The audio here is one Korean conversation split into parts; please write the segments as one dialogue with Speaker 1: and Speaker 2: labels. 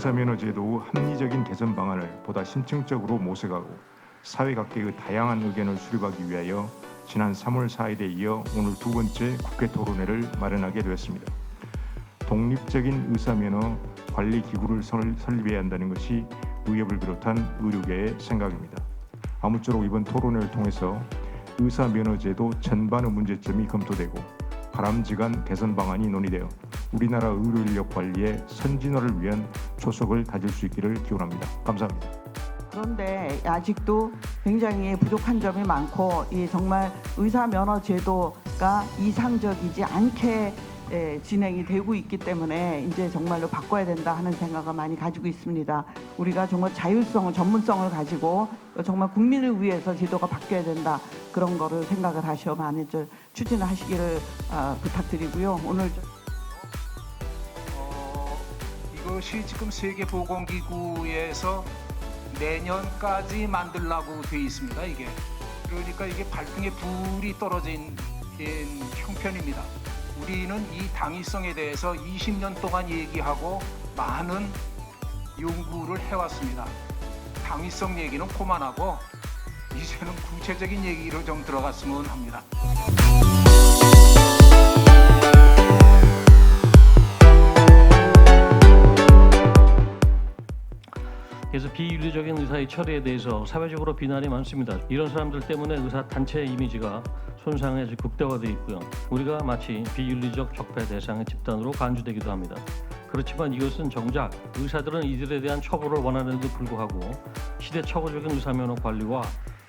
Speaker 1: 의사면허제도의 합리적인 개선 방안을 보다 심층적으로 모색하고 사회 각계의 다양한 의견을 수립하기 위하여 지난 3월 4일에 이어 오늘 두 번째 국회 토론회를 마련하게 되었습니다. 독립적인 의사면허 관리 기구를 설립해야 한다는 것이 의협을 비롯한 의료계의 생각입니다. 아무쪼록 이번 토론회를 통해서 의사면허제도 전반의 문제점이 검토되고 바람직한 개선 방안이 논의되어 우리나라 의료인력 관리의 선진화를 위한 초석을 다질 수 있기를 기원합니다. 감사합니다.
Speaker 2: 그런데 아직도 굉장히 부족한 점이 많고 정말 의사면허제도가 이상적이지 않게 진행이 되고 있기 때문에 이제 정말로 바꿔야 된다 하는 생각을 많이 가지고 있습니다. 우리가 정말 자율성, 전문성을 가지고 정말 국민을 위해서 제도가 바뀌어야 된다, 그런 거를 생각을 하셔 많이 추진을 하시기를 부탁드리고요. 오늘
Speaker 3: 이것이 지금 세계보건기구에서 내년까지 만들라고 돼 있습니다. 이게 그러니까 이게 발등에 불이 떨어진 형편입니다. 우리는 이 당위성에 대해서 20년 동안 얘기하고 많은 연구를 해왔습니다. 당위성 얘기는 그만하고 이제는 구체적인 얘기로 좀 들어갔으면 합니다.
Speaker 4: 그래서 비윤리적인 의사의 처리에 대해서 사회적으로 비난이 많습니다. 이런 사람들 때문에 의사 단체 이미지가 손상이 극대화되어 있고요. 우리가 마치 비윤리적 적폐 대상의 집단으로 간주되기도 합니다. 그렇지만 이것은 정작 의사들은 이들에 대한 처벌을 원하는데도 불구하고 시대착오적인 의사면허 관리와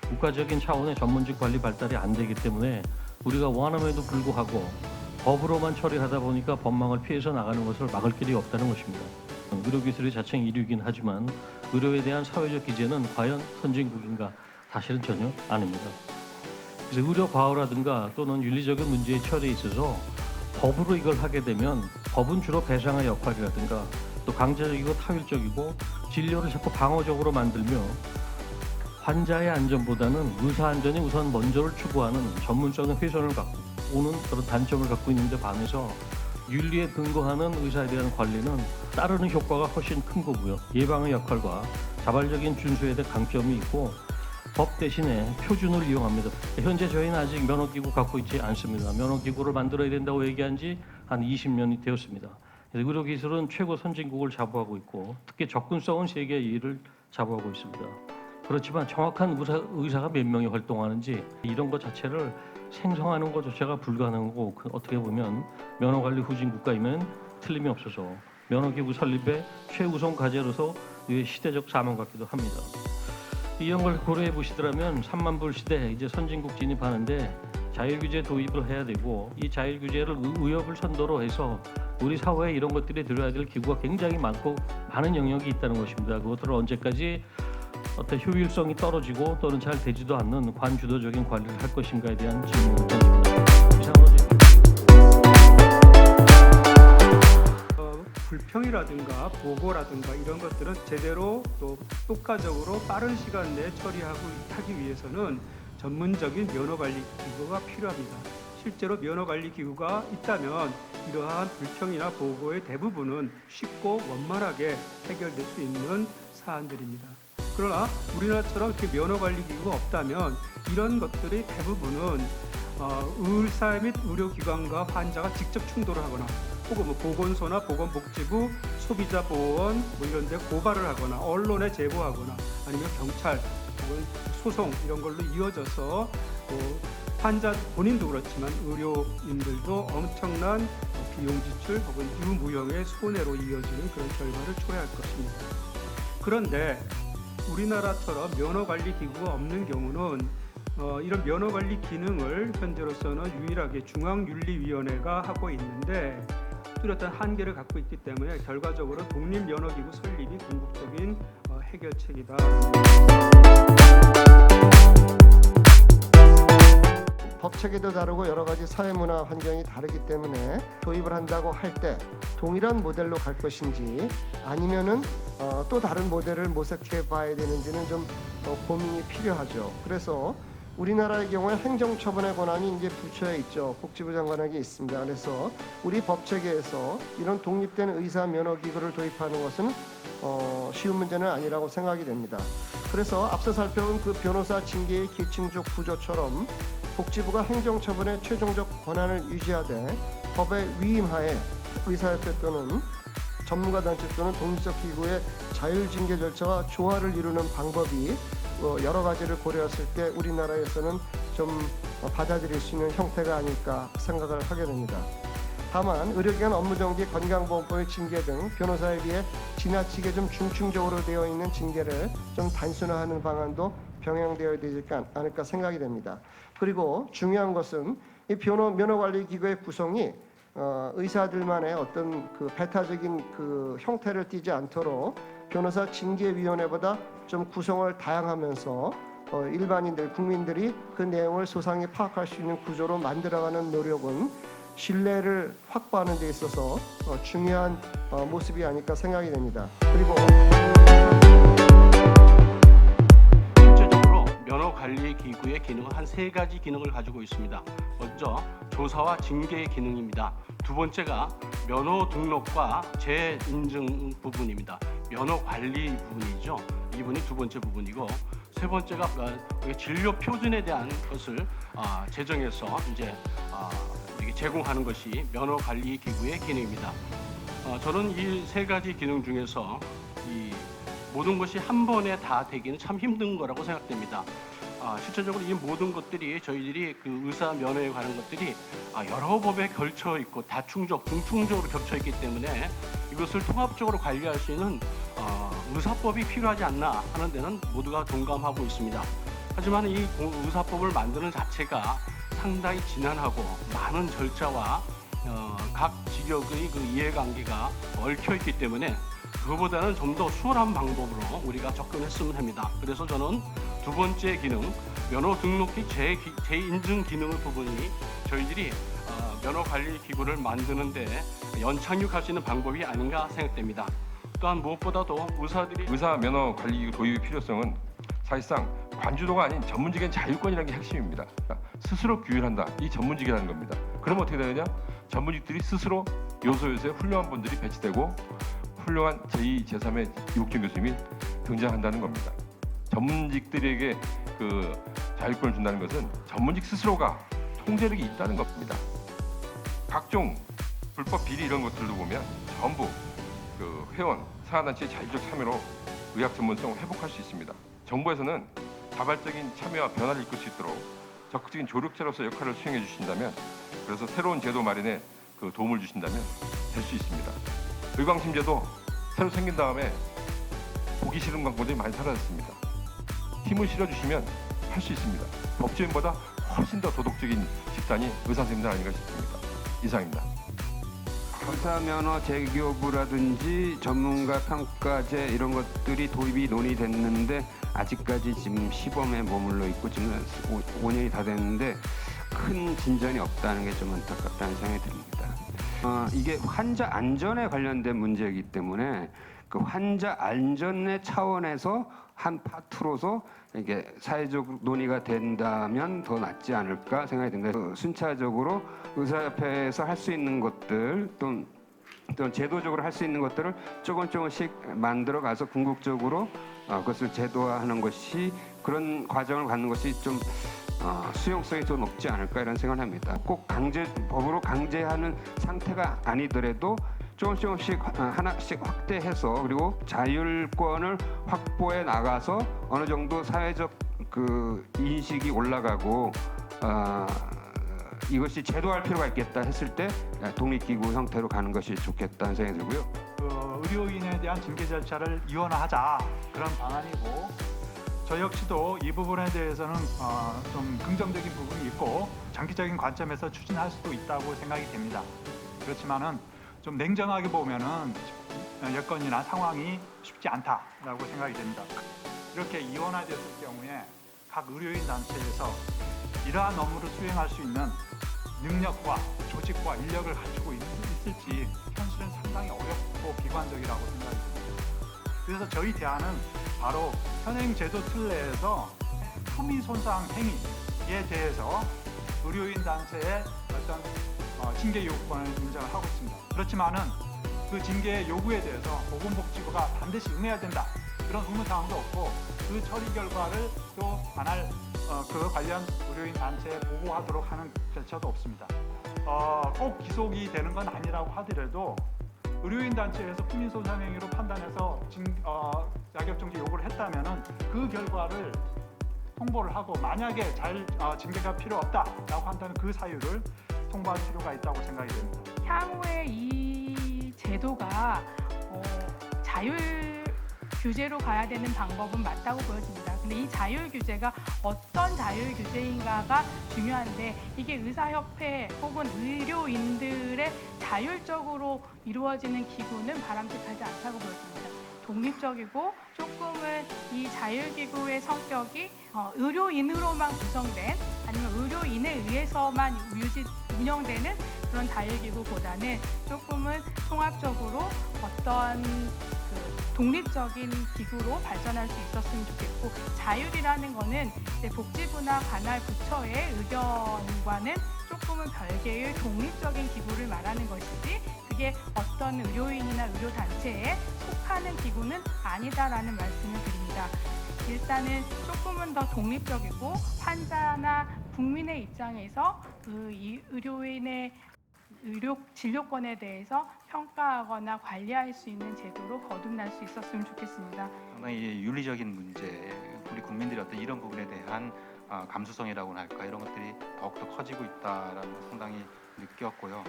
Speaker 4: 국가적인 차원의 전문직 관리 발달이 안 되기 때문에 우리가 원함에도 불구하고 법으로만 처리하다 보니까 법망을 피해서 나가는 것을 막을 길이 없다는 것입니다. 의료기술이 자칭 인류이긴 하지만 의료에 대한 사회적 기제는 과연 선진국인가? 사실은 전혀 아닙니다. 그래서 의료 과오라든가 또는 윤리적인 문제의 처리에 있어서 법으로 이걸 하게 되면 법은 주로 배상의 역할이라든가 또 강제적이고 타율적이고 진료를 자꾸 방어적으로 만들며 환자의 안전보다는 의사 안전이 우선 먼저를 추구하는 전문적인 훼손을 갖고 오는 그런 단점을 갖고 있는데 반해서 윤리에 근거하는 의사에 대한 관리는 따르는 효과가 훨씬 큰 거고요. 예방의 역할과 자발적인 준수에 대한 강점이 있고 법 대신에 표준을 이용합니다. 현재 저희는 아직 면허기구 갖고 있지 않습니다. 면허기구를 만들어야 된다고 얘기한 지 한 20년이 되었습니다. 의료기술은 최고 선진국을 자부하고 있고 특히 접근성은 세계 2위를 자부하고 있습니다. 그렇지만 정확한 의사가 몇 명이 활동하는지 이런 것 자체를 생성하는 것조차가 불가능하고 어떻게 보면 면허관리 후진 국가이면 틀림이 없어서 면허기구 설립의 최우선 과제로서 시대적 사명 같기도 합니다. 이런 걸 고려해 보시더라면 3만 불 시대 이제 선진국 진입하는데 자율규제 도입을 해야 되고 이 자율규제를 의협을 선도로 해서 우리 사회에 이런 것들이 들어야 될 기구가 굉장히 많고 많은 영역이 있다는 것입니다. 그것들을 언제까지 어떤 효율성이 떨어지고 또는 잘 되지도 않는 관주도적인 관리를 할 것인가에 대한 질문을 던집니다. 이상으로
Speaker 5: 불평이라든가 보고라든가 이런 것들은 제대로 또 효과적으로 빠른 시간 내에 처리하기 위해서는 전문적인 면허관리 기구가 필요합니다. 실제로 면허관리 기구가 있다면 이러한 불평이나 보고의 대부분은 쉽고 원만하게 해결될 수 있는 사안들입니다. 그러나 우리나라처럼 이렇게 면허관리 기구가 없다면 이런 것들이 대부분은 의사 및 의료기관과 환자가 직접 충돌을 하거나 혹은 보건소나 보건복지부, 소비자보호원 이런 데 고발을 하거나 언론에 제보하거나 아니면 경찰 혹은 소송 이런 걸로 이어져서 환자 본인도 그렇지만 의료인들도 엄청난 비용 지출 혹은 유무형의 손해로 이어지는 그런 결과를 초래할 것입니다. 그런데 우리나라처럼 면허관리 기구가 없는 경우는 이런 면허관리 기능을 현재로서는 유일하게 중앙윤리위원회가 하고 있는데 뚜렷한 한계를 갖고 있기 때문에 결과적으로 독립면허기구 설립이 궁극적인 해결책이다.
Speaker 6: 법 체계도 다르고 여러 가지 사회문화 환경이 다르기 때문에 도입을 한다고 할 때 동일한 모델로 갈 것인지 아니면은 또 다른 모델을 모색해 봐야 되는지는 좀 고민이 필요하죠. 그래서 우리나라의 경우에 행정처분의 권한이 이제 부처에 있죠. 복지부 장관에게 있습니다. 그래서 우리 법 체계에서 이런 독립된 의사 면허 기구를 도입하는 것은 쉬운 문제는 아니라고 생각이 됩니다. 그래서 앞서 살펴본 그 변호사 징계의 계층적 구조처럼 복지부가 행정처분의 최종적 권한을 유지하되 법의 위임하에 의사협회 또는 전문가단체 또는 독립적 기구의 자율징계 절차와 조화를 이루는 방법이 여러 가지를 고려했을 때 우리나라에서는 좀 받아들일 수 있는 형태가 아닐까 생각을 하게 됩니다. 다만 의료기관 업무정지, 건강보험법의 징계 등 변호사에 비해 지나치게 좀 중증적으로 되어 있는 징계를 좀 단순화하는 방안도 병행되어야 되지 않을까 생각이 됩니다. 그리고 중요한 것은 이 면허관리기구의 구성이 의사들만의 어떤 그 배타적인 그 형태를 띠지 않도록 변호사 징계위원회보다 좀 구성을 다양하면서 일반인들, 국민들이 그 내용을 소상히 파악할 수 있는 구조로 만들어가는 노력은 신뢰를 확보하는 데 있어서 중요한 모습이 아닐까 생각이 됩니다. 그리고
Speaker 7: 실제적으로 면허관리기구의 기능은 한 3가지 기능을 가지고 있습니다. 먼저 조사와 징계의 기능입니다. 두 번째가 면허 등록과 재인증 부분입니다. 면허 관리 부분이죠. 이 부분이 두 번째 부분이고, 세 번째가 진료 표준에 대한 것을 제정해서 이제 우리에게 제공하는 것이 면허 관리 기구의 기능입니다. 저는 이 3가지 기능 중에서 이 모든 것이 한 번에 다 되기는 참 힘든 거라고 생각됩니다. 실제적으로 이 모든 것들이 저희들이 그 의사 면허에 관한 것들이 여러 법에 걸쳐 있고 중충적으로 겹쳐 있기 때문에 이것을 통합적으로 관리할 수 있는 의사법이 필요하지 않나 하는 데는 모두가 동감하고 있습니다. 하지만 이 의사법을 만드는 자체가 상당히 지난하고 많은 절차와 각 직역의 그 이해관계가 얽혀 있기 때문에 그거보다는 좀 더 수월한 방법으로 우리가 접근했으면 합니다. 그래서 저는 두 번째 기능, 면허 등록기 재인증 기능의 부분이 저희들이 면허관리기구를 만드는데 연착륙할 수 있는 방법이 아닌가 생각됩니다. 또한 무엇보다도
Speaker 8: 의사 면허 관리 도입의 필요성은 사실상 관주도가 아닌 전문직의 자율권이라는 게 핵심입니다. 스스로 규율한다. 이 전문직이라는 겁니다. 그럼 어떻게 되느냐? 전문직들이 스스로 요소요소에 훌륭한 분들이 배치되고 훌륭한 제2, 제3의 이국준 교수님이 등장한다는 겁니다. 전문직들에게 그 자율권을 준다는 것은 전문직 스스로가 통제력이 있다는 겁니다. 각종 불법 비리 이런 것들도 보면 전부 그 회원, 사단체의 자율적 참여로 의학 전문성을 회복할 수 있습니다. 정부에서는 자발적인 참여와 변화를 이끌 수 있도록 적극적인 조력자로서 역할을 수행해 주신다면, 그래서 새로운 제도 마련에 그 도움을 주신다면 될 수 있습니다. 의광심제도 새로 생긴 다음에 보기 싫은 광고들이 많이 사라졌습니다. 힘을 실어주시면 할 수 있습니다. 법조인보다 훨씬 더 도덕적인 집단이 의사선생님들 아닌가 싶습니다. 이상입니다.
Speaker 9: 의사 면허 재교부라든지 전문가 평가제 이런 것들이 도입이 논의됐는데 아직까지 지금 시범에 머물러 있고 지금 5년이 다 됐는데 큰 진전이 없다는 게 좀 안타깝다는 생각이 듭니다. 이게 환자 안전에 관련된 문제이기 때문에 그 환자 안전의 차원에서 한 파트로서 이게 사회적 논의가 된다면 더 낫지 않을까 생각이 듭니다. 순차적으로 의사협회에서 할 수 있는 것들 또 제도적으로 할 수 있는 것들을 조금씩 만들어 가서 궁극적으로 그것을 제도화하는 것이, 그런 과정을 갖는 것이 좀 수용성이 더 높지 않을까 이런 생각을 합니다. 꼭 법으로 강제하는 상태가 아니더라도 조금씩 하나씩 확대해서, 그리고 자율권을 확보해 나가서 어느 정도 사회적 그 인식이 올라가고 이것이 제도화할 필요가 있겠다 했을 때 독립기구 형태로 가는 것이 좋겠다는 생각이 들고요.
Speaker 10: 의료인에 대한 징계 절차를 이원화하자, 그런 방안이고, 저 역시도 이 부분에 대해서는 좀 긍정적인 부분이 있고 장기적인 관점에서 추진할 수도 있다고 생각이 됩니다. 그렇지만은 좀 냉정하게 보면은 여건이나 상황이 쉽지 않다라고 생각이 됩니다. 이렇게 이원화됐을 경우에 각 의료인 단체에서 이러한 업무를 수행할 수 있는 능력과 조직과 인력을 갖추고 있을지 현실은 상당히 어렵고 비관적이라고 생각이 듭니다. 그래서 저희 대안은 바로 현행 제도 틀 내에서 품위 손상 행위, 이에 대해서 의료인 단체의 어떤 징계 요구권을 인정을 하고 있습니다. 그렇지만은 그 징계 요구에 대해서 보건복지부가 반드시 응해야 된다, 그런 의무사항도 없고, 그 처리 결과를 또 관할 그 관련 의료인 단체에 보고하도록 하는 절차도 없습니다. 꼭 기속이 되는 건 아니라고 하더라도 의료인 단체에서 국민손상 행위로 판단해서 자격정지 요구를 했다면은 그 결과를 통보를 하고, 만약에 징계가 필요 없다라고 한다면 그 사유를 통보할 필요가 있다고 생각이 됩니다.
Speaker 11: 향후에 이 제도가 자율 규제로 가야 되는 방법은 맞다고 보여집니다. 근데 이 자율 규제가 어떤 자율 규제인가가 중요한데, 이게 의사협회 혹은 의료인들의 자율적으로 이루어지는 기구는 바람직하지 않다고 보여집니다. 독립적이고 조금은 이 자율기구의 성격이 의료인으로만 구성된, 아니면 의료인에 의해서만 운영되는 그런 자율기구보다는 조금은 통합적으로 어떤 독립적인 기구로 발전할 수 있었으면 좋겠고, 자율이라는 거는 이제 복지부나 관할 부처의 의견과는 조금은 별개의 독립적인 기구를 말하는 것이지, 그게 어떤 의료인이나 의료단체에 속하는 기구는 아니다라는 말씀을 드립니다. 일단은 조금은 더 독립적이고 환자나 국민의 입장에서 이 의료인의 의료 진료권에 대해서 평가하거나 관리할 수 있는 제도로 거듭날 수 있었으면 좋겠습니다.
Speaker 12: 상당히 윤리적인 문제, 우리 국민들이 어떤 이런 부분에 대한 감수성이라고나 할까, 이런 것들이 더욱더 커지고 있다라는 걸 상당히 느꼈고요.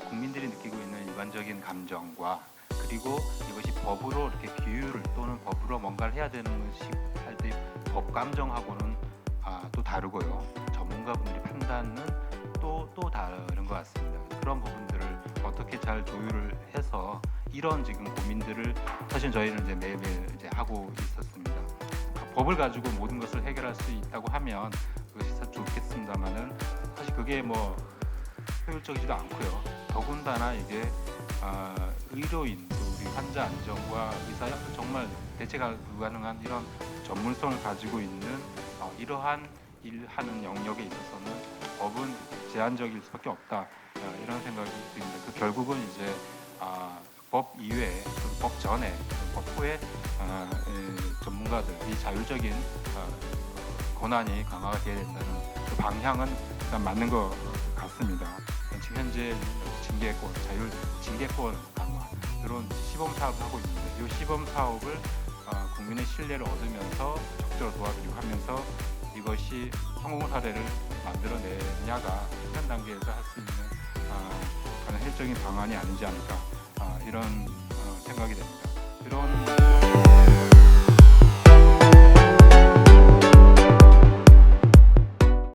Speaker 12: 국민들이 느끼고 있는 일반적인 감정과, 그리고 이것이 법으로 이렇게 규율을 또는 법으로 뭔가를 해야 되는 것이 할 때 법 감정하고는 또 다르고요. 전문가분들이 판단은 또 다른 것 같습니다. 그런 부분들을 어떻게 잘 조율을 해서 이런 지금 고민들을 사실 저희는 이제 매일 이제 하고 있었습니다. 법을 가지고 모든 것을 해결할 수 있다고 하면 그것이 좋겠습니다만은 사실 그게 뭐 효율적이지도 않고요. 더군다나 이게 의료인, 또 우리 환자 안전과 의사협회 정말 대체가 불가능한 이런 전문성을 가지고 있는 이러한 일하는 영역에 있어서는 법은 제한적일 수밖에 없다, 이런 생각이 듭니다. 그 결국은 이제 법 이외에, 법 전에, 법 후에 전문가들, 이 자율적인 권한이 강화가 돼야 된다는 그 방향은 일단 맞는 것 같습니다. 지금 현재 징계권, 자율 징계권 강화, 이런 시범 사업을 하고 있는데, 이 시범 사업을 국민의 신뢰를 얻으면서 적절히 도와드리고 하면서 이것이 성공 사례를 만들어내냐가 현 단계에서 할 수 있는 가장 현실적인 방안이 아니지 않을까, 이런 생각이 됩니다. 이런